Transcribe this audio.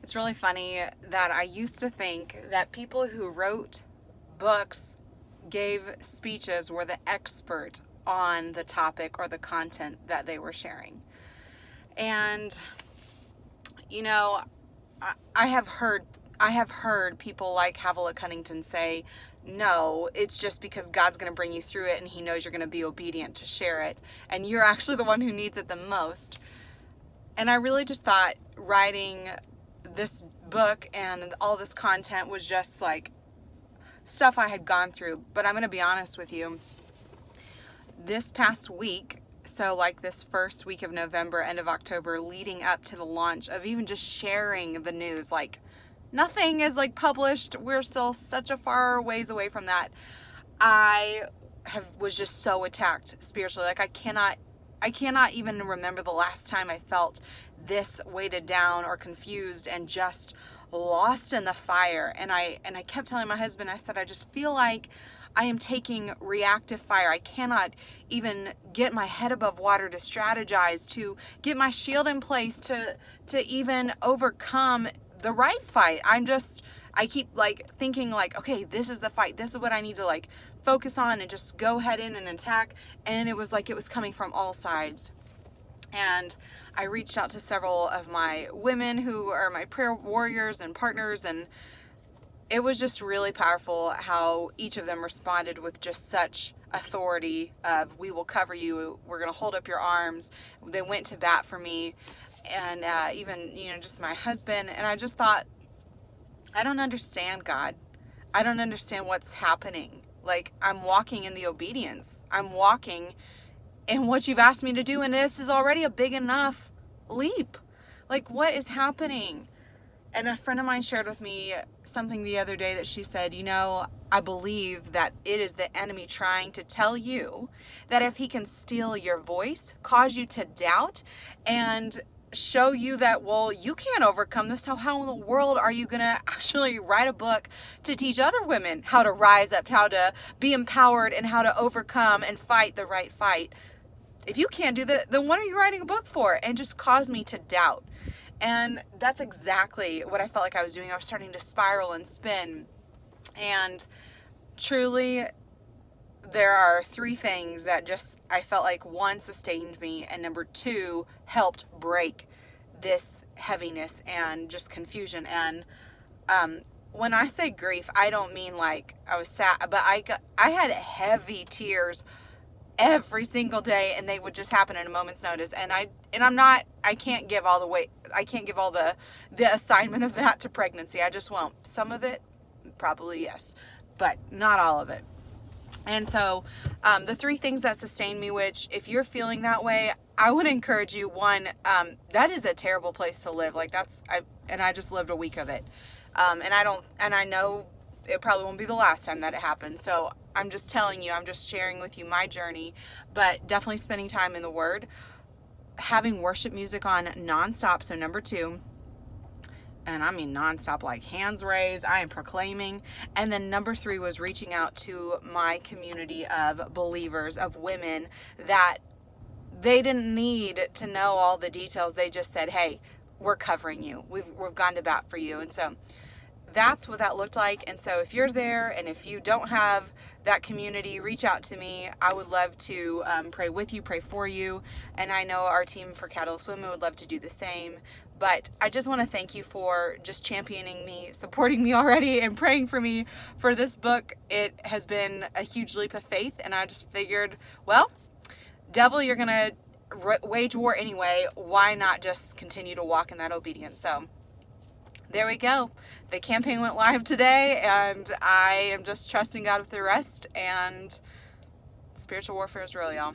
It's really funny that I used to think that people who wrote books, gave speeches, were the expert on the topic or the content that they were sharing. And, you know, I have heard people like Havilah Cunnington say, no, it's just because God's going to bring you through it and he knows you're going to be obedient to share it. And you're actually the one who needs it the most. And I really just thought writing this book and all this content was just like stuff I had gone through. But I'm going to be honest with you. This past week, so like this first week of November, end of October, leading up to the launch of even just sharing the news, like nothing is like published. We're still such a far ways away from that. I was just so attacked spiritually. Like I cannot even remember the last time I felt this weighted down or confused and just lost in the fire. And I kept telling my husband, I said, I just feel like I am taking reactive fire. I cannot even get my head above water to strategize, to get my shield in place, to even overcome the right fight. I keep like thinking like, okay, this is the fight. This is what I need to like focus on and just go head in and attack. And it was like it was coming from all sides. And I reached out to several of my women who are my prayer warriors and partners, and it was just really powerful how each of them responded with just such authority of, we will cover you, we're going to hold up your arms. They went to bat for me, and even, just my husband. And I just thought, I don't understand, God. I don't understand what's happening. Like, I'm walking in the obedience. I'm walking in what you've asked me to do, and this is already a big enough leap. Like, what is happening? And a friend of mine shared with me something the other day that she said, I believe that it is the enemy trying to tell you that if he can steal your voice, cause you to doubt, and show you that, well, you can't overcome this. So how in the world are you going to actually write a book to teach other women how to rise up, how to be empowered, and how to overcome and fight the right fight? If you can't do that, then what are you writing a book for? And just caused me to doubt. And that's exactly what I felt like I was doing. I was starting to spiral and spin. And truly, there are three things that just, I felt like, one, sustained me, and number two, helped break this heaviness and just confusion. And when I say grief, I don't mean like I was sad, but I had heavy tears every single day, and they would just happen in a moment's notice. And I can't give all the weight. I can't give all the assignment of that to pregnancy. I just won't. Some of it, probably yes, but not all of it. And so the three things that sustain me, which if you're feeling that way, I would encourage you. One, that is a terrible place to live. Like I just lived a week of it. And I know it probably won't be the last time that it happens. So I'm just telling you, I'm just sharing with you my journey, but definitely spending time in the Word, having worship music on nonstop. So number two, and I mean nonstop, like hands raised, I am proclaiming. And then number three was reaching out to my community of believers, of women that they didn't need to know all the details. They just said, hey, we're covering you. We've gone to bat for you. And so that's what that looked like. And so if you're there, and if you don't have that community, reach out to me. I would love to pray with you, pray for you. And I know our team for Catalyst Women would love to do the same. But I just want to thank you for just championing me, supporting me already, and praying for me for this book. It has been a huge leap of faith. And I just figured, well, devil, you're going to wage war anyway. Why not just continue to walk in that obedience? So there we go. The campaign went live today, and I am just trusting God with the rest, and spiritual warfare is real, y'all.